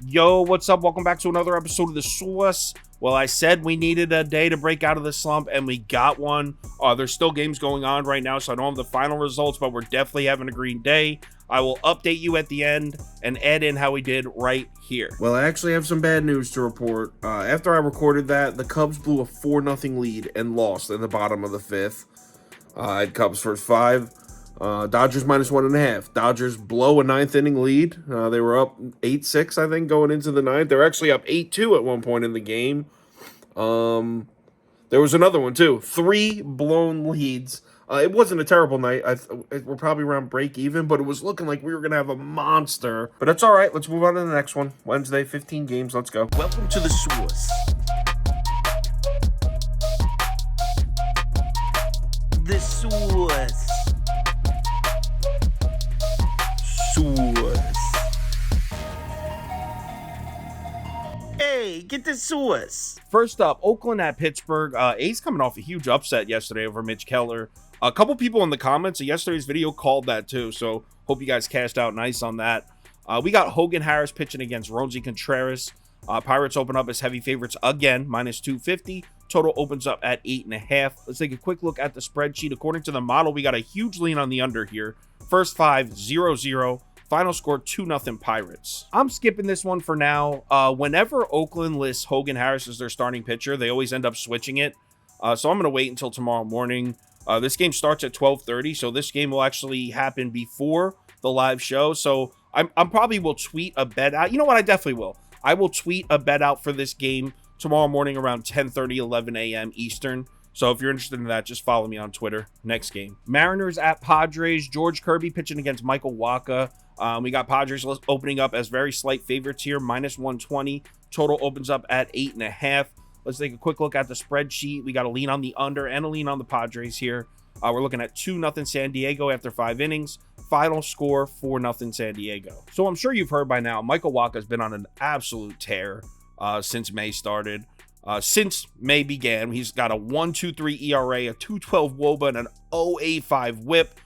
Yo, what's up? Welcome back to another episode of The Source. Well, I said we needed a day to break out of the slump, and we got one. There's still games going on right now, so I don't have the final results, but we're definitely having a green day. I will update you at the end and add in how we did right here. Well, I actually have some bad news to report. After I recorded that, the Cubs blew a 4-0 lead and lost in the bottom of the fifth. I had Cubs first five. Dodgers minus 1.5. Dodgers blow a ninth inning lead. They were up 8-6, I think, going into the ninth. They were actually up 8-2 at one point in the game. There was another one, too. 3 blown leads. It wasn't a terrible night. We're probably around break even, but it was looking like we were going to have a monster. But that's all right. Let's move on to the next one. Wednesday, 15 games. Let's go. Welcome to The Source. The Source. Hey, get the Source. First up, Oakland at Pittsburgh. A's coming off a huge upset yesterday over Mitch Keller. A couple people in the comments of yesterday's video called that too, so hope you guys cashed out nice on that. We got Hogan Harris pitching against Roansy Contreras. Pirates open up as heavy favorites again, minus 250. Total opens up at 8.5. Let's take a quick look at the spreadsheet. According to the model, we got a huge lean on the under here. First 5, 0-0. Final score 2-0 Pirates. I'm skipping this one for now. Whenever Oakland lists Hogan Harris as their starting pitcher, they always end up switching it. So I'm going to wait until tomorrow morning. This game starts at 12:30, so this game will actually happen before the live show. So I'm probably will tweet a bet out. You know what? I definitely will. I will tweet a bet out for this game tomorrow morning around 10:30, 11 a.m. Eastern. So if you're interested in that, just follow me on Twitter. Next game. Mariners at Padres. George Kirby pitching against Michael Wacha. We got Padres opening up as very slight favorites here, minus 120. Total opens up at 8.5. Let's take a quick look at the spreadsheet. We got a lean on the under and a lean on the Padres here. We're looking at 2-0 San Diego after 5 innings. Final score 4-0 San Diego. So I'm sure you've heard by now, Michael Wacha has been on an absolute tear since May started. Since May began, he's got a 1.23 ERA, a 2.12 WOBA, and an 0.85 WHIP.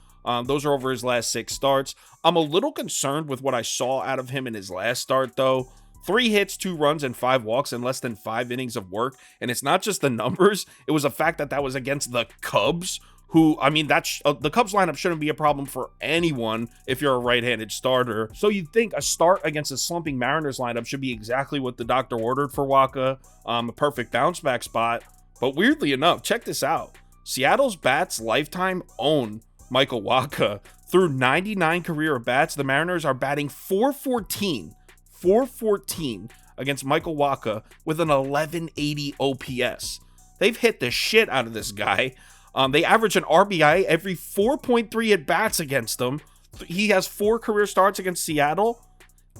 Those are over his last 6 starts. I'm a little concerned with what I saw out of him in his last start, though. 3 hits, 2 runs, and 5 walks in less than 5 innings of work. And it's not just the numbers. It was a fact that was against the Cubs, who, I mean, the Cubs lineup shouldn't be a problem for anyone if you're a right-handed starter. So you'd think a start against a slumping Mariners lineup should be exactly what the doctor ordered for Wacha, a perfect bounce-back spot. But weirdly enough, check this out. Seattle's bats lifetime own Michael Wacha. Through 99 career at-bats, the Mariners are batting .414 against Michael Wacha with an 1180 OPS. They've hit the shit out of this guy. They average an RBI every 4.3 at-bats against him. He has 4 career starts against Seattle.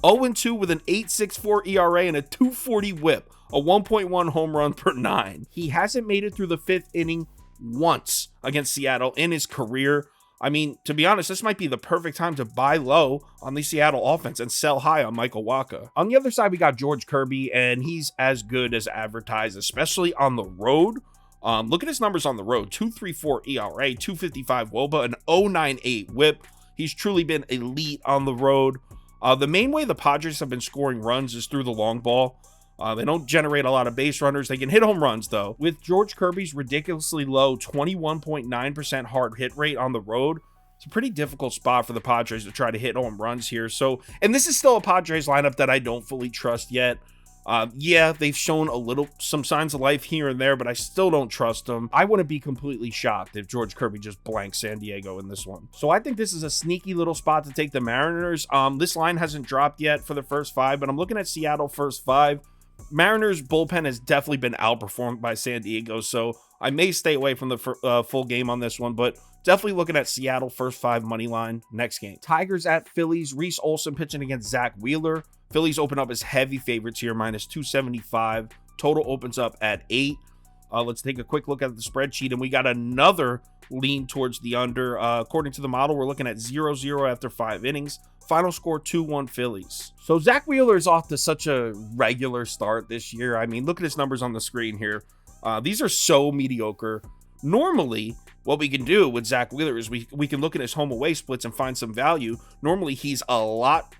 0-2 with an 8.64 ERA and a 2.40 WHIP, a 1.1 home run per 9. He hasn't made it through the 5th inning once against Seattle in his career. I mean, to be honest, this might be the perfect time to buy low on the Seattle offense and sell high on Michael Wacha. On the other side, we got George Kirby, and he's as good as advertised, especially on the road. Look at his numbers on the road. 2.34 ERA, 2.55 WOBA, an 0.98 WHIP. He's truly been elite on the road. The main way the Padres have been scoring runs is through the long ball. They don't generate a lot of base runners. They can hit home runs, though. With George Kirby's ridiculously low 21.9% hard hit rate on the road, it's a pretty difficult spot for the Padres to try to hit home runs here. So, and this is still a Padres lineup that I don't fully trust yet. Yeah, they've shown some signs of life here and there, but I still don't trust them. I wouldn't be completely shocked if George Kirby just blanks San Diego in this one. So I think this is a sneaky little spot to take the Mariners. This line hasn't dropped yet for the first 5, but I'm looking at Seattle first 5. Mariners bullpen has definitely been outperformed by San Diego, so I may stay away from the full game on this one, but definitely looking at Seattle first 5 money line. Next game. Tigers at Phillies. Reese Olson pitching against Zach Wheeler. Phillies open up as heavy favorites here, minus 275. Total opens up at 8. Let's take a quick look at the spreadsheet, and we got another lean towards the under. According to the model, we're looking at 0-0 after 5 innings. Final score 2-1 Phillies. So Zach Wheeler is off to such a regular start this year. I mean, look at his numbers on the screen here. These are so mediocre. Normally, what we can do with Zach Wheeler is we can look at his home away splits and find some value. Normally, he's a lot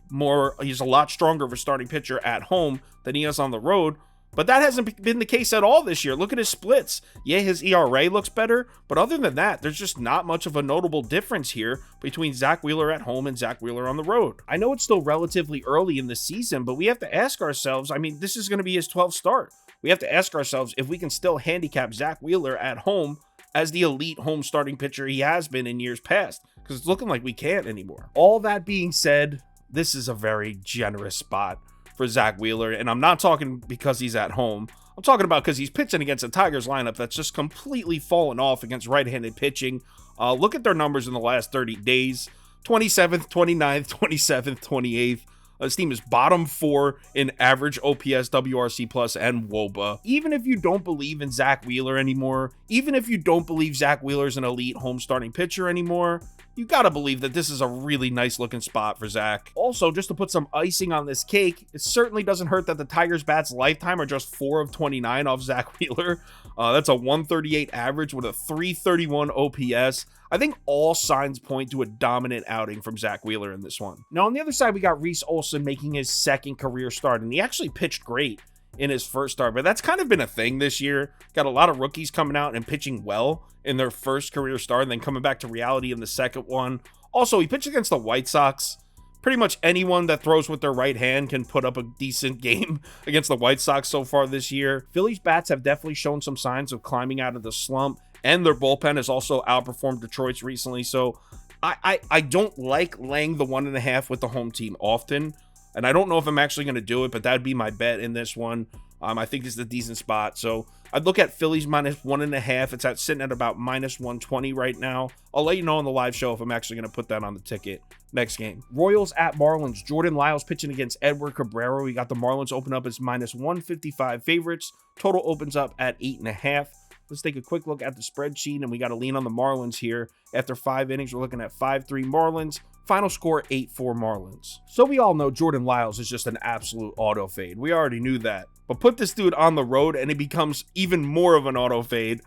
stronger of a starting pitcher at home than he is on the road. But that hasn't been the case at all this year. Look at his splits. Yeah, his ERA looks better, but other than that, there's just not much of a notable difference here between Zach Wheeler at home and Zach Wheeler on the road. I know it's still relatively early in the season, but we have to ask ourselves, I mean, this is going to be his 12th start. We have to ask ourselves if we can still handicap Zach Wheeler at home as the elite home starting pitcher he has been in years past, because it's looking like we can't anymore. All that being said, this is a very generous spot for Zach Wheeler, and I'm not talking because he's at home. I'm talking about because he's pitching against a Tigers lineup that's just completely fallen off against right-handed pitching. Look at their numbers in the last 30 days. 27th, 29th, 27th, 28th. This team is bottom 4 in average OPS, WRC plus, and WOBA. Even if you don't believe in Zach Wheeler anymore, even if you don't believe Zach Wheeler's an elite home starting pitcher anymore, you gotta believe that this is a really nice looking spot for Zach. Also, just to put some icing on this cake, it certainly doesn't hurt that the Tigers bats lifetime are just 4 of 29 off Zach Wheeler. That's a 138 average with a 331 OPS. I think all signs point to a dominant outing from Zach Wheeler in this one. Now, on the other side, we got Reese Olson making his second career start, and he actually pitched great in his first start, but that's kind of been a thing this year. Got a lot of rookies coming out and pitching well in their first career start and then coming back to reality in the second one. Also, he pitched against the White Sox. Pretty much anyone that throws with their right hand can put up a decent game against the White Sox so far this year. Phillies bats have definitely shown some signs of climbing out of the slump, and their bullpen has also outperformed Detroit's recently. So I don't like laying the 1.5 with the home team often, and I don't know if I'm actually going to do it, but that'd be my bet in this one. I think this is a decent spot. So I'd look at Phillies minus 1.5. It's sitting at about minus 120 right now. I'll let you know on the live show if I'm actually going to put that on the ticket. Next game, Royals at Marlins. Jordan Lyles pitching against Edward Cabrera. We got the Marlins open up as minus 155 favorites. Total opens up at 8.5. Let's take a quick look at the spreadsheet, and we got to lean on the Marlins here. After 5 innings, we're looking at 5-3 Marlins. Final score, 8-4 Marlins. So we all know Jordan Lyles is just an absolute auto fade. We already knew that. But put this dude on the road, and it becomes even more of an auto fade.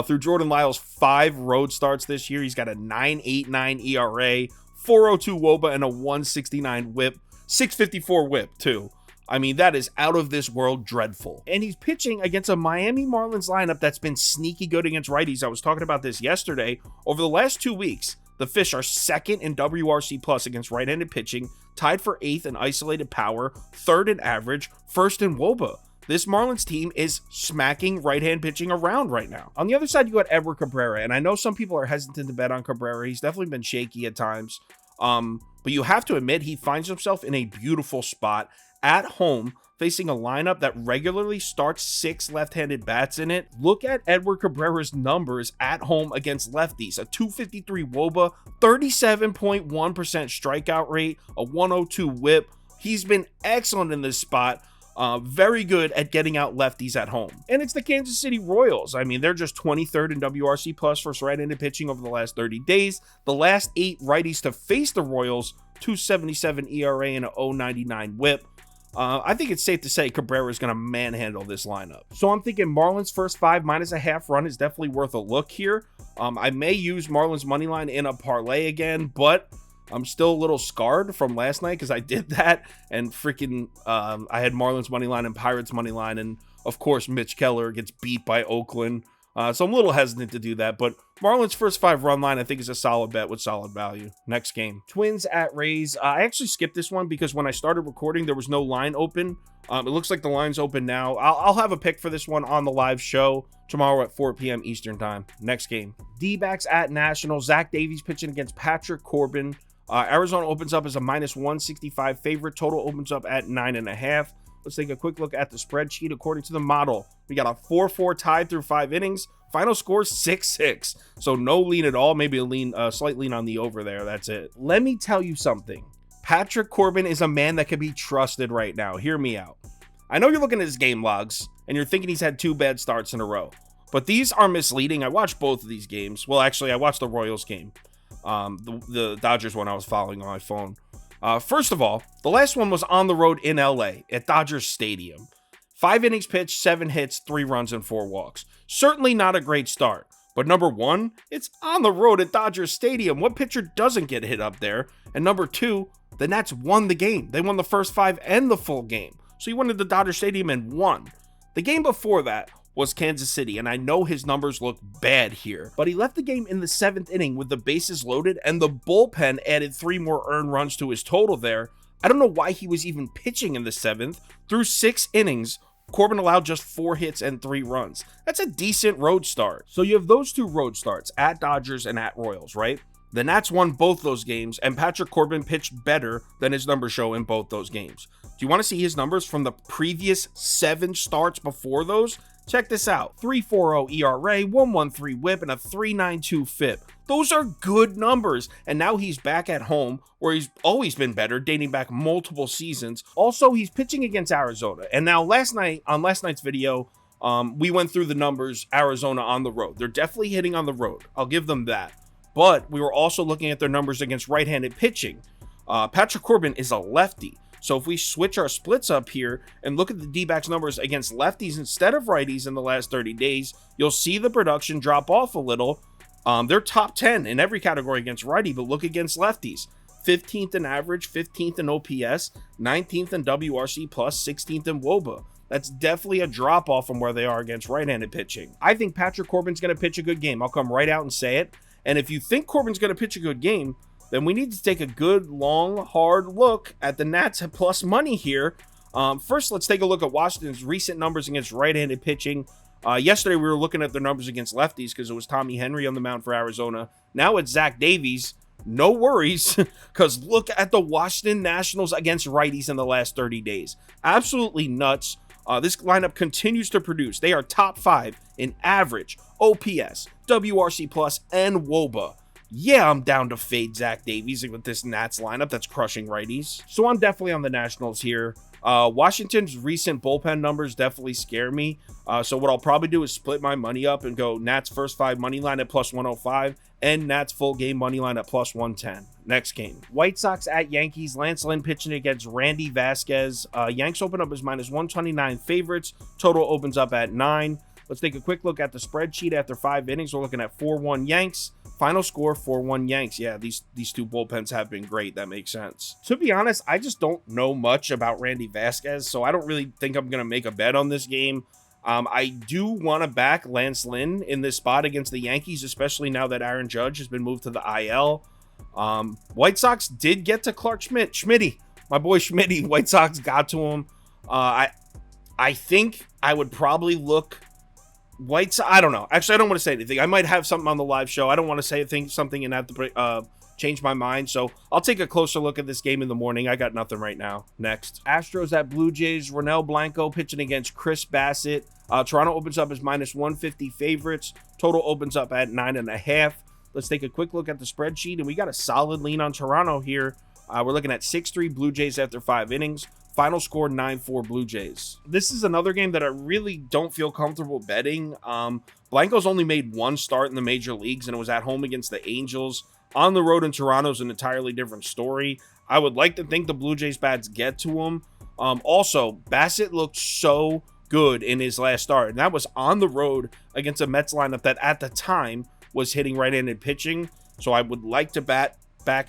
Through Jordan Lyles' 5 road starts this year, he's got a 9.89 ERA, 4.02 WOBA, and a 169 whip, 654 whip, too. I mean, that is out of this world dreadful. And he's pitching against a Miami Marlins lineup that's been sneaky good against righties. I was talking about this yesterday. Over the last 2 weeks, the Fish are second in WRC plus against right-handed pitching, tied for 8th in isolated power, 3rd in average, 1st in WOBA. This Marlins team is smacking right-hand pitching around right now. On the other side, you got Edward Cabrera, and I know some people are hesitant to bet on Cabrera. He's definitely been shaky at times. But you have to admit, he finds himself in a beautiful spot at home, facing a lineup that regularly starts 6 left-handed bats in it. Look at Edward Cabrera's numbers at home against lefties. A 253 WOBA, 37.1% strikeout rate, a 102 whip. He's been excellent in this spot. Very good at getting out lefties at home. And it's the Kansas City Royals. I mean, they're just 23rd in WRC plus for right-handed pitching over the last 30 days. The last 8 righties to face the Royals, 277 ERA and a 099 whip. I think it's safe to say Cabrera is going to manhandle this lineup. So I'm thinking Marlins first 5 minus a half run is definitely worth a look here. I may use Marlins money line in a parlay again, but I'm still a little scarred from last night because I did that and freaking I had Marlins money line and Pirates money line, and of course Mitch Keller gets beat by Oakland. So I'm a little hesitant to do that, but Marlins first 5 run line I think is a solid bet with solid value. Next game, Twins at Rays. I actually skipped this one because when I started recording there was no line open. It looks like the line's open now. I'll have a pick for this one on the live show tomorrow at 4 p.m. Eastern time. Next game, D-backs at Nationals. Zach Davies pitching against Patrick Corbin. Arizona opens up as a minus 165 favorite. Total opens up at 9.5. Let's take a quick look at the spreadsheet. According to the model, we got a 4-4 tie through 5 innings. Final score 6-6. So no lean at all. Maybe a slight lean on the over there. That's it. Let me tell you something. Patrick Corbin is a man that can be trusted right now. Hear me out. I know you're looking at his game logs and you're thinking he's had 2 bad starts in a row, but these are misleading. I watched both of these games. Well, actually, I watched the Royals game. The Dodgers one I was following on my phone. First of all, the last one was on the road in LA at Dodgers Stadium. 5 innings pitched, 7 hits, 3 runs, and 4 walks. Certainly not a great start, But number one, it's on the road at Dodger Stadium. What pitcher doesn't get hit up there? And number two, the Nats won the game. They won the first 5 and the full game. So he went to the Dodger Stadium and won. The game before that was Kansas City, and I know his numbers look bad here, but he left the game in the 7th inning with the bases loaded, and the bullpen added 3 more earned runs to his total there. I don't know why he was even pitching in the 7th. Through 6 innings, Corbin allowed just 4 hits and 3 runs. That's a decent road start. So you have those 2 road starts, at Dodgers and at Royals, right? The Nats won both those games, and Patrick Corbin pitched better than his numbers show in both those games. Do you want to see his numbers from the previous 7 starts before those? Check this out. 3.40 ERA, 1.13 WHIP, and a 3.92 FIP. Those are good numbers, and now he's back at home, where he's always been better, dating back multiple seasons. Also, he's pitching against Arizona, and now last night's video, we went through the numbers, Arizona on the road. They're definitely hitting on the road. I'll give them that. But we were also looking at their numbers against right-handed pitching. Patrick Corbin is a lefty. So if we switch our splits up here and look at the D-backs numbers against lefties instead of righties in the last 30 days, you'll see the production drop off a little. They're top 10 in every category against righty, but look against lefties. 15th in average, 15th in OPS, 19th in WRC+, 16th in WOBA. That's definitely a drop off from where they are against right-handed pitching. I think Patrick Corbin's going to pitch a good game. I'll come right out and say it. And if you think Corbin's going to pitch a good game, then we need to take a good, long, hard look at the Nats plus money here. First, let's take a look at Washington's recent numbers against right-handed pitching. Yesterday, we were looking at their numbers against lefties because it was Tommy Henry on the mound for Arizona. Now it's Zach Davies. No worries, because look at the Washington Nationals against righties in the last 30 days. Absolutely nuts. This lineup continues to produce. They are top 5 in average, OPS, WRC+, and WOBA. Yeah, I'm down to fade Zach Davies with this Nats lineup that's crushing righties. So I'm definitely on the Nationals here. Washington's recent bullpen numbers definitely scare me. So what I'll probably do is split my money up and go Nats first 5 money line at plus 105 and Nats full game money line at plus 110. Next game. White Sox at Yankees. Lance Lynn pitching against Randy Vasquez. Yanks open up as minus 129 favorites. Total opens up at 9. Let's take a quick look at the spreadsheet after 5 innings. We're looking at 4-1 Yanks. Final score, 4-1 Yanks. Yeah, these 2 bullpens have been great. That makes sense. To be honest, I just don't know much about Randy Vasquez, so I don't really think I'm going to make a bet on this game. I do want to back Lance Lynn in this spot against the Yankees, especially now that Aaron Judge has been moved to the IL. White Sox did get to Clark Schmitty. My boy Schmitty, White Sox got to him. I think I would probably look... I don't know. Actually, I don't want to say anything. I might have something on the live show. I don't want to say something and have to change my mind. So I'll take a closer look at this game in the morning. I got nothing right now. Next. Astros at Blue Jays. Ronel Blanco pitching against Chris Bassett. Toronto opens up as minus 150 favorites. Total opens up at 9.5. Let's take a quick look at the spreadsheet. And we got a solid lean on Toronto here. We're looking at 6-3 Blue Jays after 5 innings. Final score 9-4 Blue Jays. This is another game that I really don't feel comfortable betting. Blanco's only made 1 start in the major leagues, and it was at home against the Angels. On the road in Toronto is an entirely different story. I would like to think the Blue Jays bats get to him. Also, Bassett looked so good in his last start, and that was on the road against a Mets lineup that at the time was hitting right-handed pitching. So I would like to back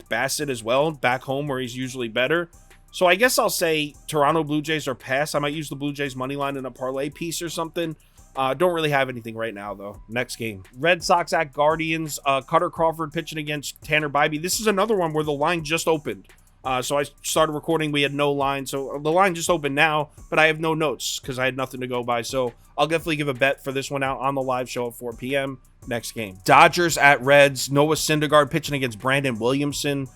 Bassett as well, back home where he's usually better. So I guess I'll say Toronto Blue Jays or pass. I might use the Blue Jays money line in a parlay piece or something. Don't really have anything right now, though. Next game. Red Sox at Guardians. Cutter Crawford pitching against Tanner Bybee. This is another one where the line just opened. So I started recording. We had no line. So the line just opened now, but I have no notes because I had nothing to go by. So I'll definitely give a bet for this one out on the live show at 4 p.m. Next game. Dodgers at Reds. Noah Syndergaard pitching against Brandon Williamson.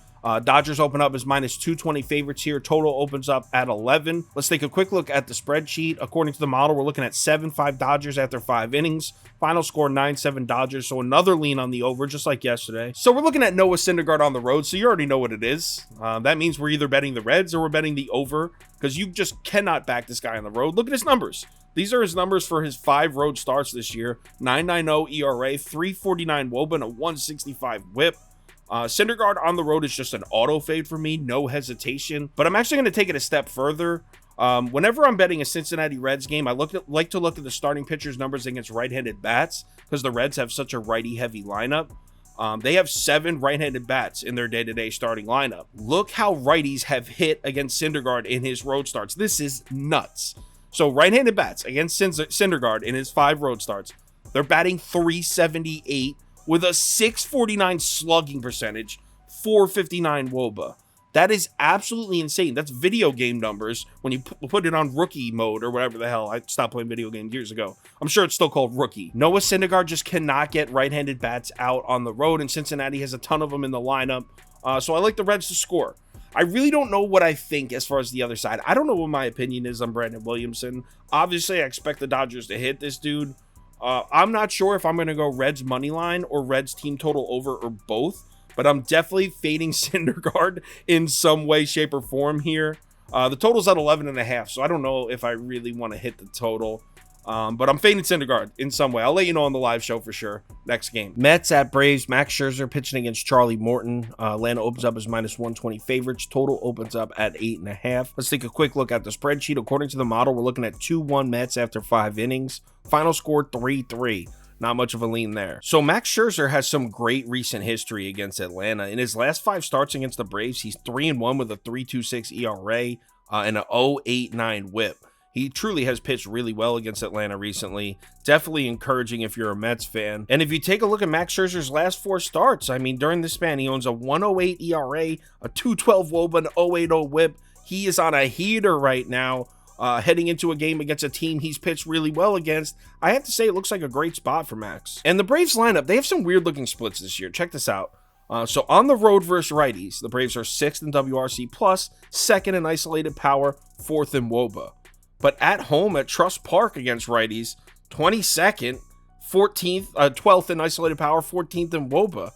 Dodgers open up as minus 220 favorites here. Total opens up at 11. Let's take a quick look at the spreadsheet. According to the model, we're looking at 7-5 Dodgers after 5 innings. Final score 9-7 Dodgers. So another lean on the over, just like yesterday. So we're looking at Noah Syndergaard on the road. So you already know what it is. That means we're either betting the Reds or we're betting the over, because you just cannot back this guy on the road. Look at his numbers. These are his numbers for his 5 road starts this year. 9.90 ERA, 3.49 WOBA, and a 1.65 WHIP. Syndergaard on the road is just an auto fade for me, no hesitation. But I'm actually going to take it a step further. Whenever I'm betting a Cincinnati Reds game, I like to look at the starting pitcher's numbers against right-handed bats because the Reds have such a righty-heavy lineup. They have 7 right-handed bats in their day-to-day starting lineup. Look how righties have hit against Syndergaard in his road starts. This is nuts. So right-handed bats against Syndergaard in his 5 road starts. They're batting .378 with a .649 slugging percentage, .459 WOBA. That is absolutely insane. That's video game numbers when you put it on rookie mode or whatever the hell. I stopped playing video games years ago. I'm sure it's still called rookie. Noah Syndergaard just cannot get right-handed bats out on the road, and Cincinnati has a ton of them in the lineup. So I like the Reds to score. I really don't know what I think as far as the other side. I don't know what my opinion is on Brandon Williamson. Obviously, I expect the Dodgers to hit this dude. I'm not sure if I'm going to go Reds money line or Reds team total over or both. But I'm definitely fading Syndergaard in some way, shape, or form here. The total's at 11.5, so I don't know if I really want to hit the total. But I'm fading Syndergaard in some way. I'll let you know on the live show for sure. Next game. Mets at Braves. Max Scherzer pitching against Charlie Morton. Atlanta opens up as -120 favorites. Total opens up at 8.5. Let's take a quick look at the spreadsheet. According to the model, we're looking at 2-1 Mets after 5 innings. Final score 3-3. Not much of a lean there. So Max Scherzer has some great recent history against Atlanta. In his last 5 starts against the Braves, he's 3-1 with a 3.26 ERA and a 0.89 WHIP. He truly has pitched really well against Atlanta recently. Definitely encouraging if you're a Mets fan. And if you take a look at Max Scherzer's last 4 starts, I mean, during this span, he owns a 1.08 ERA, a 2.12 WOBA, and 0.80 WHIP. He is on a heater right now. Heading into a game against a team he's pitched really well against. I have to say it looks like a great spot for Max. And the Braves lineup, they have some weird looking splits this year. Check this out. So on the road versus righties, the Braves are 6th in WRC+, 2nd in isolated power, 4th in WOBA. But at home at Truist Park against righties, 22nd, 12th in isolated power, 14th in WOBA.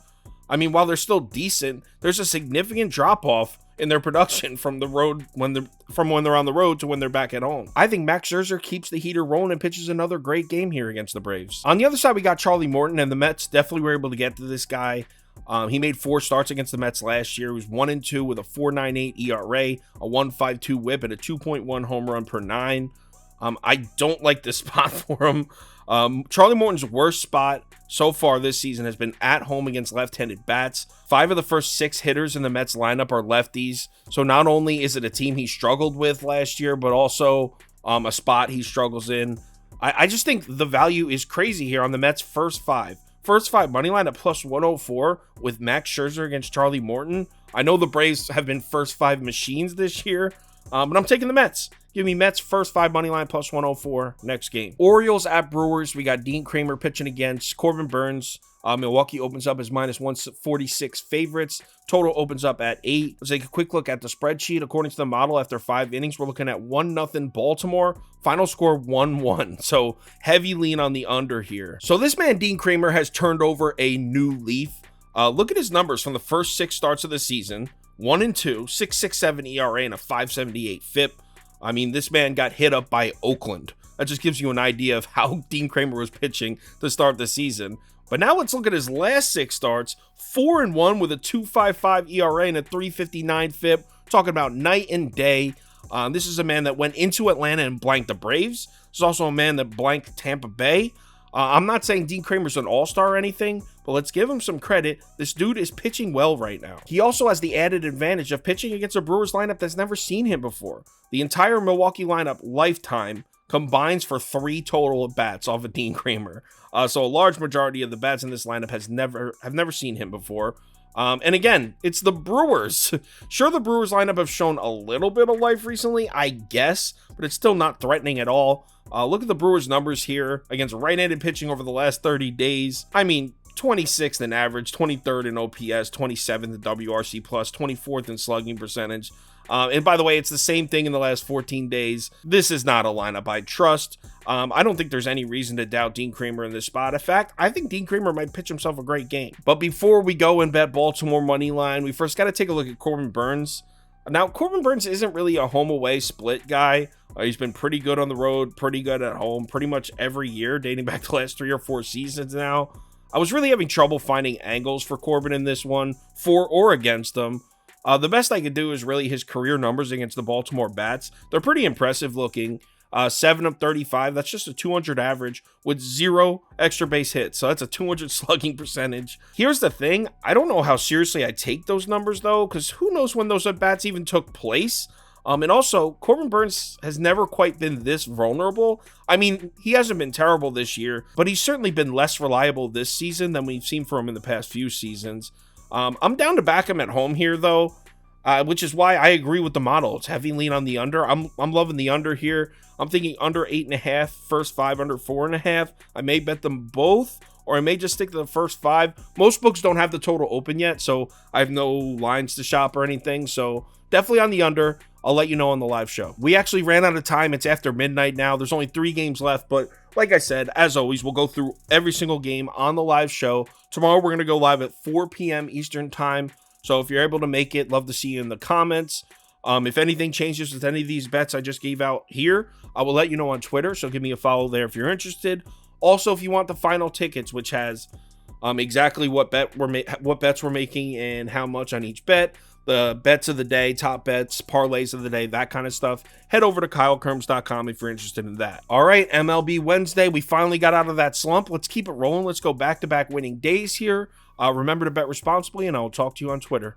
I mean, while they're still decent, there's a significant drop off in their production from the road when they're on the road to when they're back at home. I think Max Scherzer keeps the heater rolling and pitches another great game here against the Braves. On the other side, we got Charlie Morton, and the Mets definitely were able to get to this guy. He made 4 starts against the Mets last year. He was 1-2 with a 4.98 ERA, a 1.52 WHIP, and a 2.1 home run per 9. I don't like this spot for him. Charlie Morton's worst spot so far this season has been at home against left-handed bats. 5 of the first 6 hitters in the Mets lineup are lefties. So not only is it a team he struggled with last year, but also a spot he struggles in. I just think the value is crazy here on the Mets' first 5. First 5 money line at +104 with Max Scherzer against Charlie Morton. I know the Braves have been first 5 machines this year, but I'm taking the Mets. Give me Mets first 5 money line +104 next game. Orioles at Brewers. We got Dean Kramer pitching against Corbin Burns. Milwaukee opens up as -146 favorites. Total opens up at 8. Let's take a quick look at the spreadsheet. According to the model, after 5 innings, we're looking at 1-0 Baltimore. Final score 1-1. So heavy lean on the under here. So this man, Dean Kramer, has turned over a new leaf. Look at his numbers from the first 6 starts of the season. 1-2, 6.67 ERA, and a 5.78 FIP. I mean, this man got hit up by Oakland. That just gives you an idea of how Dean Kramer was pitching to start the season. But now let's look at his last 6 starts. 4-1 with a 2.55 ERA and a 3.59 FIP. Talking about night and day. This is a man that went into Atlanta and blanked the Braves. This is also a man that blanked Tampa Bay. I'm not saying Dean Kramer's an all-star or anything, but let's give him some credit. This dude is pitching well right now. He also has the added advantage of pitching against a Brewers lineup that's never seen him before. The entire Milwaukee lineup lifetime combines for 3 total at bats off of Dean Kramer. So a large majority of the bats in this lineup have never seen him before. And again, it's the Brewers. Sure, the Brewers lineup have shown a little bit of life recently, I guess, but it's still not threatening at all. Look at the Brewers' numbers here against right-handed pitching over the last 30 days. I mean, 26th in average, 23rd in OPS, 27th in WRC+, 24th in slugging percentage. And by the way, it's the same thing in the last 14 days. This is not a lineup I trust. I don't think there's any reason to doubt Dean Kramer in this spot. In fact, I think Dean Kramer might pitch himself a great game. But before we go and bet Baltimore money line, we first got to take a look at Corbin Burns. Now, Corbin Burns isn't really a home-away split guy. He's been pretty good on the road, pretty good at home, pretty much every year, dating back to the last 3 or 4 seasons now. I was really having trouble finding angles for Corbin in this one, for or against him. The best I could do is really his career numbers against the Baltimore Bats. They're pretty impressive looking. 7 of 35. That's just a 200 average with 0 extra base hits. So that's a 200 slugging percentage. Here's the thing. I don't know how seriously I take those numbers, though, because who knows when those at-bats even took place. And also, Corbin Burnes has never quite been this vulnerable. I mean, he hasn't been terrible this year, but he's certainly been less reliable this season than we've seen from him in the past few seasons. I'm down to back him at home here, though, which is why I agree with the model. It's heavy lean on the under. I'm loving the under here. I'm thinking under 8.5, first 5 under 4.5. I may bet them both, or I may just stick to the first 5. Most books don't have the total open yet, so I have no lines to shop or anything. So definitely on the under. I'll let you know on the live show. We actually ran out of time. It's after midnight now. There's only 3 games left, but like I said, as always, we'll go through every single game on the live show. Tomorrow, we're going to go live at 4 p.m. Eastern time. So if you're able to make it, love to see you in the comments. If anything changes with any of these bets I just gave out here, I will let you know on Twitter. So give me a follow there if you're interested. Also, if you want the final tickets, which has exactly what bets we're making and how much on each bet, the bets of the day, top bets, parlays of the day, that kind of stuff, head over to KyleKirms.com if you're interested in that. All right, MLB Wednesday. We finally got out of that slump. Let's keep it rolling. Let's go back-to-back winning days here. Remember to bet responsibly, and I will talk to you on Twitter.